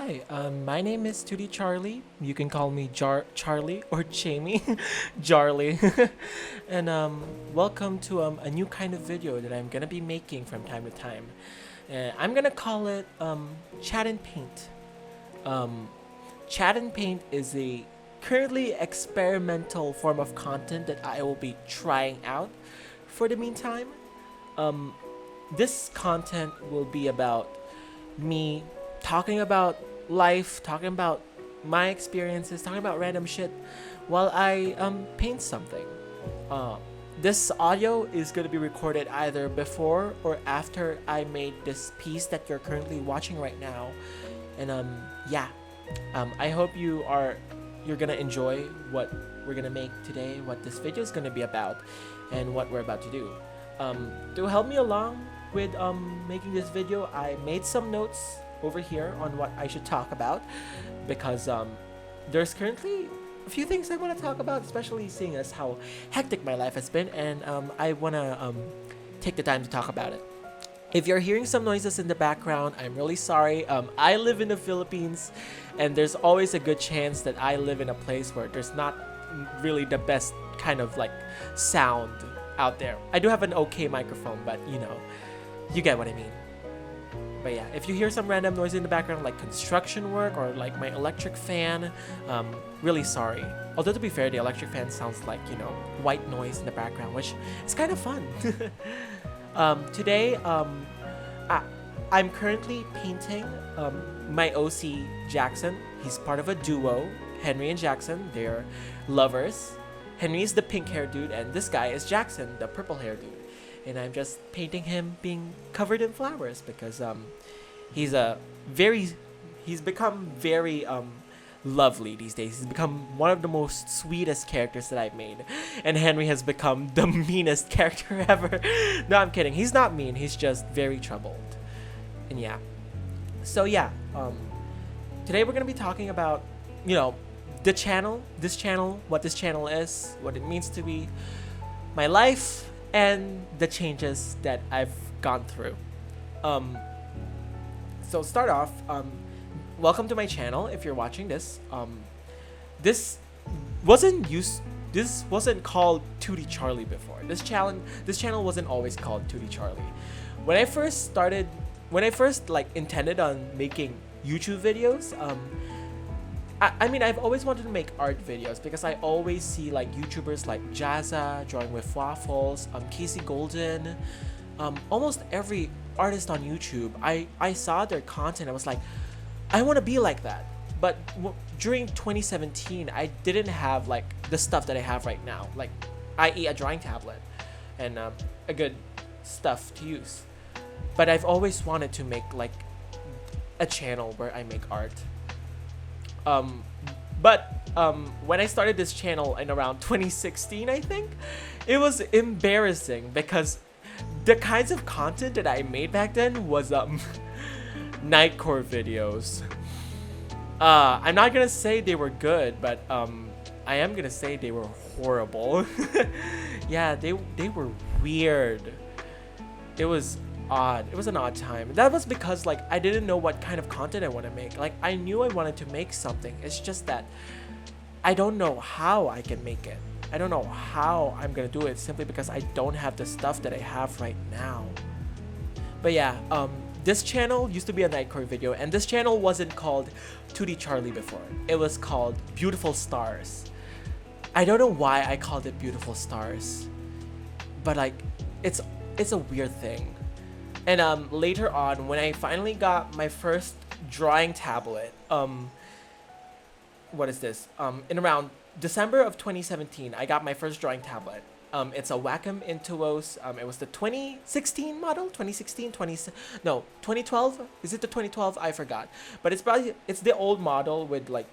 Hi, my name is Tuttie Charlie. You can call me Charlie or Jamie, Jarly. And welcome to a new kind of video that I'm gonna be making from time to time. I'm gonna call it Chat and Paint. Um, Chat and Paint is a currently experimental form of content that I will be trying out for the meantime. Um, this content will be about me talking about life, talking about my experiences, talking about random shit while I paint something. Uh, this audio is going to be recorded either before or after I made this piece that you're currently watching right now. And yeah, I hope you're gonna enjoy what we're gonna make today, what this video is gonna be about, and what we're about to do. To help me along with making this video, I made some notes over here on what I should talk about because there's currently a few things I want to talk about, especially seeing as how hectic my life has been, and I want to take the time to talk about it. If you're hearing some noises in the background, I'm really sorry. I live in the Philippines, and there's always a good chance that I live in a place where there's not really the best kind of like sound out there. I do have an okay microphone, but you get what I mean. But yeah, if you hear some random noise in the background, like construction work or like my electric fan, really sorry. Although to be fair, the electric fan sounds like, white noise in the background, which is kind of fun. Today, I'm currently painting my OC Jackson. He's part of a duo, Henry and Jackson. They're lovers. Henry is the pink hair dude, and this guy is Jackson, the purple hair dude. And I'm just painting him being covered in flowers because he's become very lovely these days. He's become one of the most sweetest characters that I've made, and Henry has become the meanest character ever. No, I'm kidding. He's not mean. He's just very troubled. And yeah, so yeah, today we're gonna be talking about the channel, what this channel is, what it means to be, my life, and the changes that I've gone through. So start off, welcome to my channel if you're watching this. This wasn't called Tuttie Charlie before. This channel wasn't always called Tuttie Charlie. When I first intended on making YouTube videos, I mean, I've always wanted to make art videos because I always see like YouTubers like Jazza, Drawing with Waffles, Casey Golden, almost every artist on YouTube. I saw their content. I was like, I want to be like that. But during 2017, I didn't have like the stuff that I have right now, like i.e. a drawing tablet and a good stuff to use. But I've always wanted to make like a channel where I make art. But when I started this channel in around 2016, I think, it was embarrassing because the kinds of content that I made back then was nightcore videos. I'm not gonna say they were good, but I am gonna say they were horrible. Yeah, they were weird. It was odd. It was an odd time. That was because like I didn't know what kind of content I want to make. Like I knew I wanted to make something. It's just that I don't know how I can make it. I don't know how I'm gonna do it simply because I don't have the stuff that I have right now. But yeah, this channel used to be a Nightcore video, and this channel wasn't called Tuttie Charlie before. It was called Beautiful Stars. I don't know why I called it Beautiful Stars, but like it's a weird thing. And later on, when I finally got my first drawing tablet, what is this? In around December of 2017, I got my first drawing tablet. It's a Wacom Intuos. It was the 2016 model, 2012. Is it the 2012? I forgot. But it's the old model with like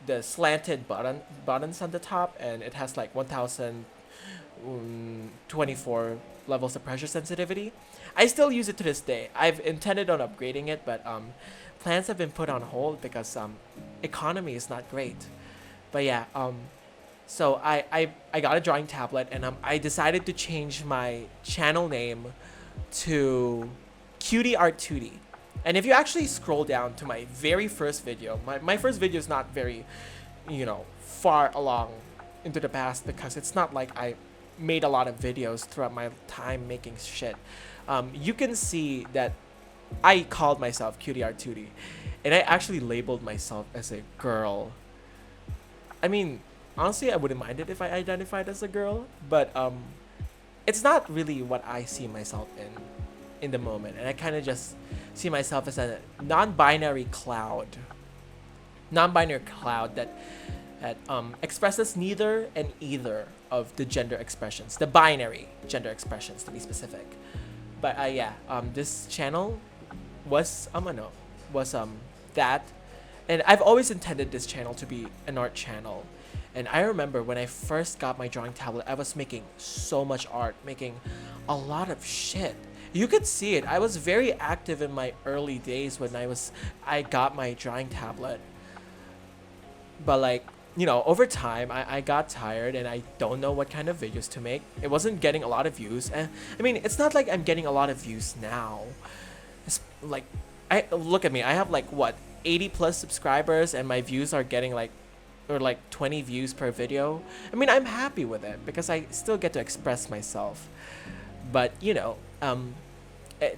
the slanted buttons on the top, and it has like 1024 levels of pressure sensitivity. I still use it to this day. I've intended on upgrading it, but plans have been put on hold because economy is not great. But yeah, so I got a drawing tablet, and I decided to change my channel name to Cutie Art Tuttie. And if you actually scroll down to my very first video, my first video is not very, far along into the past, because it's not like I made a lot of videos throughout my time making shit. You can see that I called myself Cutie Art Tuttie, and I actually labeled myself as a girl. I mean, honestly, I wouldn't mind it if I identified as a girl, but it's not really what I see myself in the moment, and I kind of just see myself as a non-binary cloud, that expresses neither and either of the gender expressions, the binary gender expressions to be specific. But yeah, this channel was that, and I've always intended this channel to be an art channel. And I remember when I first got my drawing tablet, I was making so much art, making a lot of shit. You could see it. I was very active in my early days when I got my drawing tablet. But like, over time, I got tired, and I don't know what kind of videos to make. It wasn't getting a lot of views. And I mean, it's not like I'm getting a lot of views now. It's like, look at me. I have like, what, 80 plus subscribers, and my views are getting like 20 views per video. I mean, I'm happy with it because I still get to express myself. But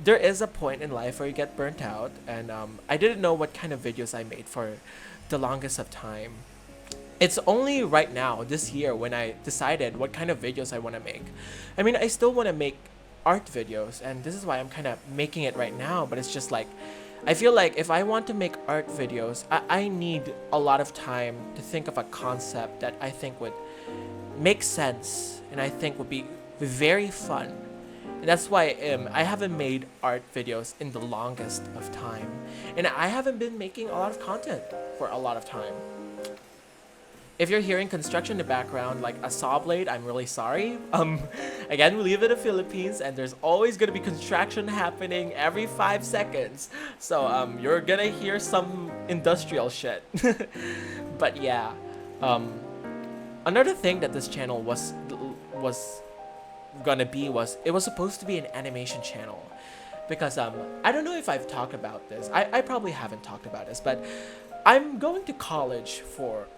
there is a point in life where you get burnt out, and I didn't know what kind of videos I made for the longest of time. It's only right now, this year, when I decided what kind of videos I want to make. I mean, I still want to make art videos, and this is why I'm kind of making it right now, but it's just like, I feel like if I want to make art videos, I need a lot of time to think of a concept that I think would make sense, and I think would be very fun. And that's why I haven't made art videos in the longest of time. And I haven't been making a lot of content for a lot of time. If you're hearing construction in the background, like a saw blade, I'm really sorry. Again, we live in the Philippines, and there's always gonna be construction happening every 5 seconds. So you're gonna hear some industrial shit. But yeah, another thing that this channel was gonna be was it was supposed to be an animation channel, because I don't know if I've talked about this. I probably haven't talked about this, but I'm going to college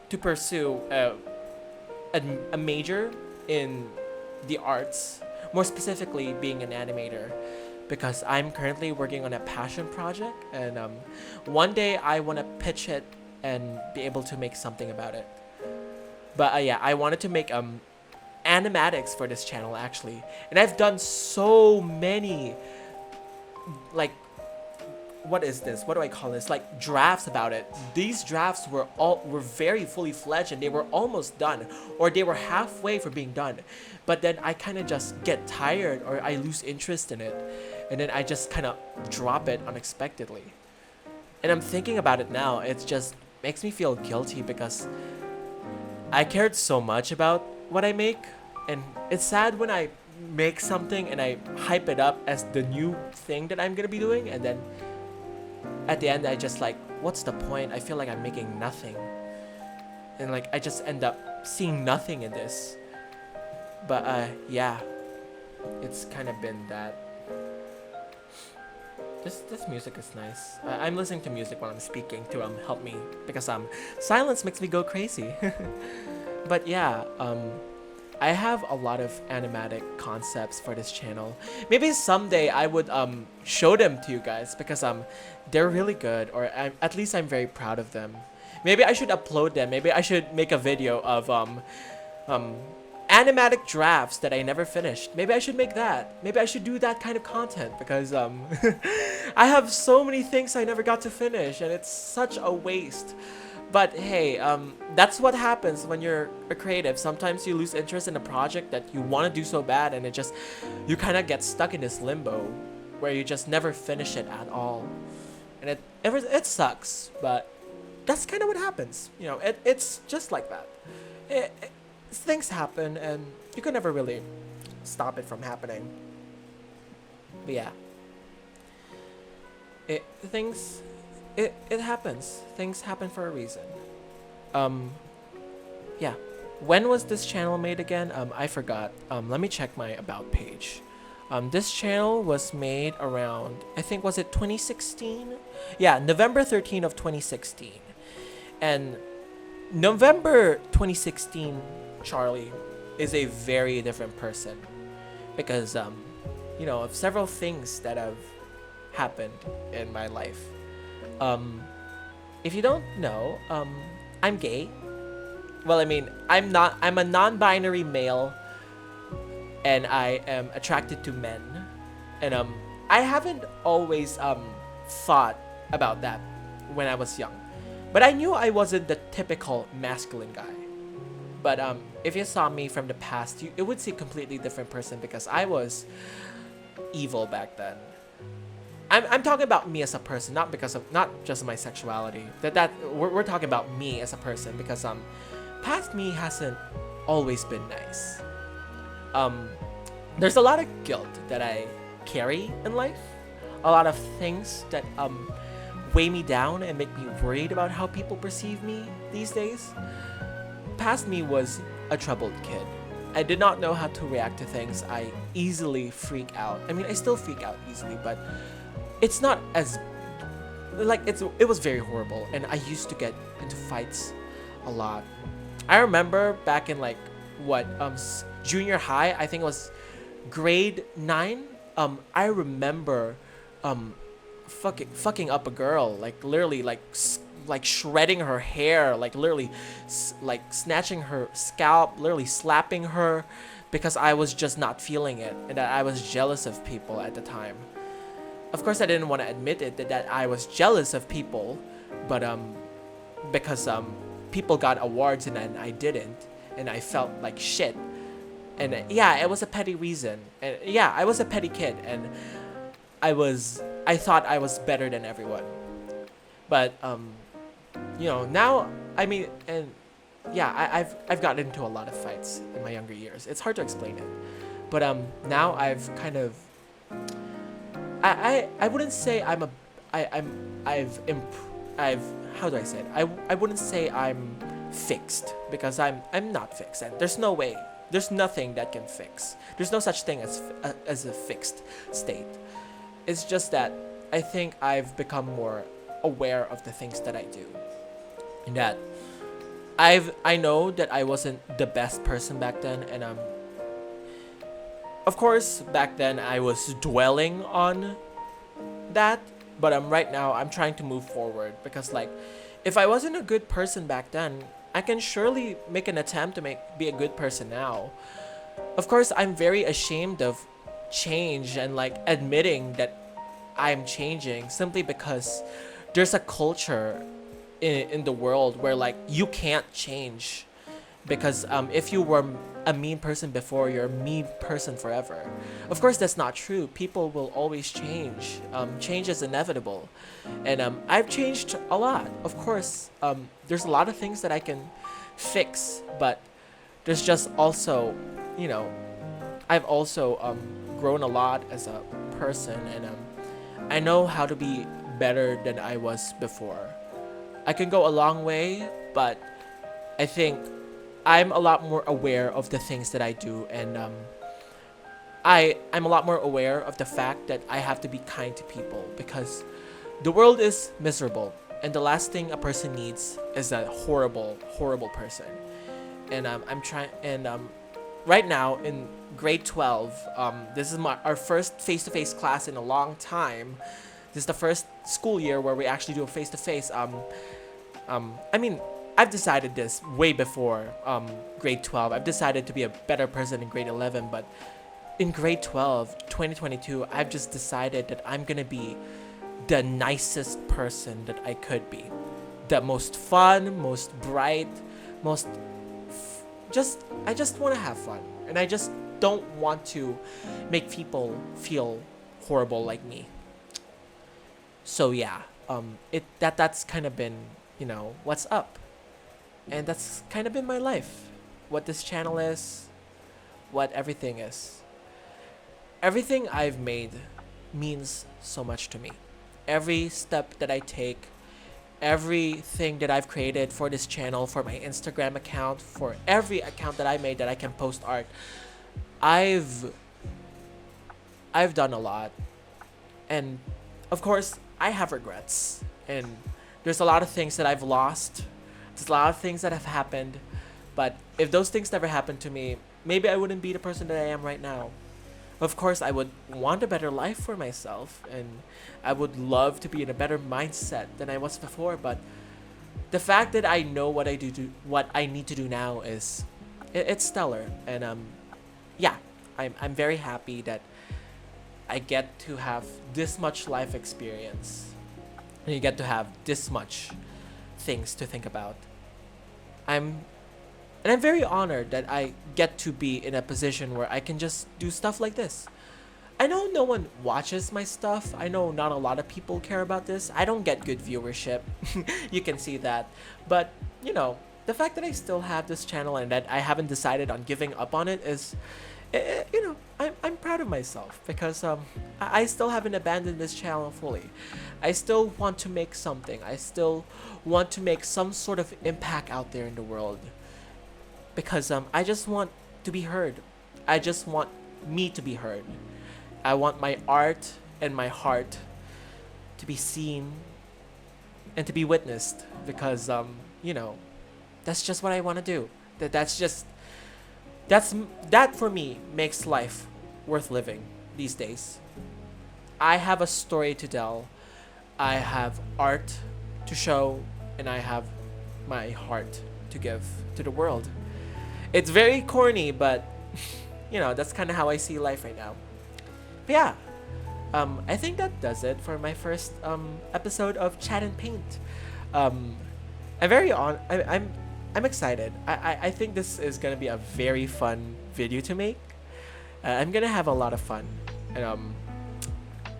to pursue a major in the arts, more specifically being an animator, because I'm currently working on a passion project, and one day I want to pitch it and be able to make something about it. But yeah, I wanted to make animatics for this channel actually, and I've done so many, like, what is this? What do I call this? Like, drafts about it. These drafts were very fully fledged, and they were almost done, or they were halfway for being done. But then I kind of just get tired, or I lose interest in it, and then I just kind of drop it unexpectedly. And I'm thinking about it now. It just makes me feel guilty because I cared so much about what I make, and it's sad when I make something and I hype it up as the new thing that I'm gonna be doing, and then at the end I just like, what's the point? I feel like I'm making nothing, and like I just end up seeing nothing in this. But yeah, it's kind of been that. This music is nice. I'm listening to music while I'm speaking to help me, because silence makes me go crazy. But yeah, I have a lot of animatic concepts for this channel. Maybe someday I would show them to you guys, because they're really good, or at least I'm very proud of them. Maybe I should upload them. Maybe I should make a video of animatic drafts that I never finished. Maybe I should make that. Maybe I should do that kind of content, because I have so many things I never got to finish, and it's such a waste. But hey, that's what happens when you're a creative. Sometimes you lose interest in a project that you want to do so bad, and you kind of get stuck in this limbo where you just never finish it at all. And it sucks, but that's kind of what happens. It's just like that. Things happen, and you can never really stop it from happening. But yeah, it happens. Things happen for a reason. Yeah. When was this channel made again? I forgot. Let me check my about page. This channel was made around, I think, was it 2016? Yeah, November 13 of 2016. And November 2016, Charlie is a very different person because, of several things that have happened in my life. Um, if you don't know, I'm gay. Well, I mean, I'm a non-binary male and I am attracted to men. And I haven't always thought about that when I was young. But I knew I wasn't the typical masculine guy. But if you saw me from the past, it would see a completely different person because I was evil back then. I'm talking about me as a person, not because of not just my sexuality. We're talking about me as a person because past me hasn't always been nice. There's a lot of guilt that I carry in life, a lot of things that weigh me down and make me worried about how people perceive me these days. Past me was a troubled kid. I did not know how to react to things. I easily freak out. I mean, I still freak out easily, but it's not as like it was very horrible, and I used to get into fights a lot. I remember back in like what junior high, I think it was grade 9. I remember fucking up a girl, like literally like shredding her hair, like literally like snatching her scalp, literally slapping her because I was just not feeling it and that I was jealous of people at the time. Of course, I didn't want to admit it that I was jealous of people, but because people got awards and then I didn't, and I felt like shit. And yeah, it was a petty reason. And yeah, I was a petty kid, and I thought I was better than everyone. But now, I mean, and yeah, I've gotten into a lot of fights in my younger years. It's hard to explain it, but now I've kind of I wouldn't say I'm a I've how do I say it? I wouldn't say I'm fixed because I'm not fixed, and there's no way, there's nothing that can fix. There's no such thing as a fixed state. It's just that I think I've become more aware of the things that I do, and that I know that I wasn't the best person back then, and of course back then I was dwelling on that, but right now I'm trying to move forward because like if I wasn't a good person back then, I can surely make an attempt to be a good person now. Of course, I'm very ashamed of change and like admitting that I'm changing simply because there's a culture in the world where like you can't change because if you were a mean person before, you're a mean person forever. Of course, that's not true. People will always change. Change is inevitable, and I've changed a lot. Of course, there's a lot of things that I can fix, but there's just also, I've also grown a lot as a person, and I know how to be better than I was before. I can go a long way, but I think I'm a lot more aware of the things that I do, and I'm a lot more aware of the fact that I have to be kind to people because the world is miserable, and the last thing a person needs is a horrible, horrible person. And I'm trying, and right now in grade 12, this is our first face-to-face class in a long time. This is the first school year where we actually do a face-to-face. I mean, I've decided this way before grade 12. I've decided to be a better person in grade 11, but in grade 12, 2022, I've just decided that I'm gonna be the nicest person that I could be. The most fun, most bright, most I just want to have fun, and I just don't want to make people feel horrible like me. So yeah, that's kind of been, what's up. And that's kind of been my life. What this channel is, what everything is. Everything I've made means so much to me. Every step that I take, everything that I've created for this channel, for my Instagram account, for every account that I made that I can post art, I've I've done a lot, and of course I have regrets, and there's a lot of things that I've lost. There's a lot of things that have happened, but if those things never happened to me, maybe I wouldn't be the person that I am right now. Of course, I would want a better life for myself, and I would love to be in a better mindset than I was before. But the fact that I know what I need to do now is, it's stellar, and yeah, I'm very happy that I get to have this much life experience, and you get to have this much things to think about. I'm And I'm very honored that I get to be in a position where I can just do stuff like this. I know no one watches my stuff. I know not a lot of people care about this. I don't get good viewership. You can see that. But, you know, the fact that I still have this channel and that I haven't decided on giving up on it is, you know, I'm proud of myself because I still haven't abandoned this channel fully. I still want to make something. I still want to make some sort of impact out there in the world because I just want to be heard. I just want me to be heard. I want my art and my heart to be seen and to be witnessed because you know, that's just what I want to do. That for me makes life worth living these days. I have a story to tell. I have art to show, and I have my heart to give to the world. It's very corny, but you know, that's kind of how I see life right now. But yeah, I think that does it for my first episode of Chat and Paint. Um, I'm very I'm excited. I think this is gonna be a very fun video to make. I'm gonna have a lot of fun, and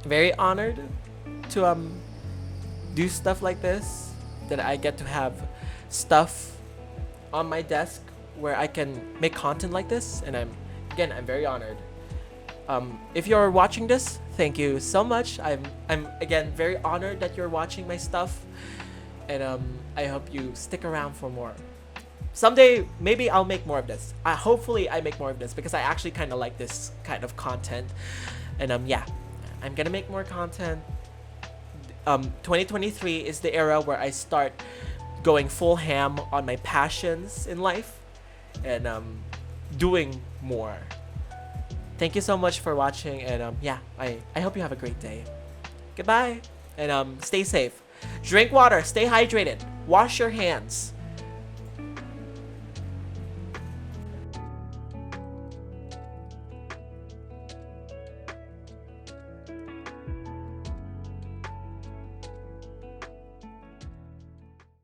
very honored to do stuff like this. That I get to have stuff on my desk where I can make content like this, and I'm very honored. If you're watching this, thank you so much. I'm again very honored that you're watching my stuff, and I hope you stick around for more. Someday maybe I'll make more of this. Hopefully I make more of this because I actually kind of like this kind of content, and yeah, I'm gonna make more content. 2023 is the era where I start going full ham on my passions in life, and doing more. Thank you so much for watching, and yeah, I hope you have a great day. Goodbye, and stay safe. Drink water, stay hydrated, wash your hands.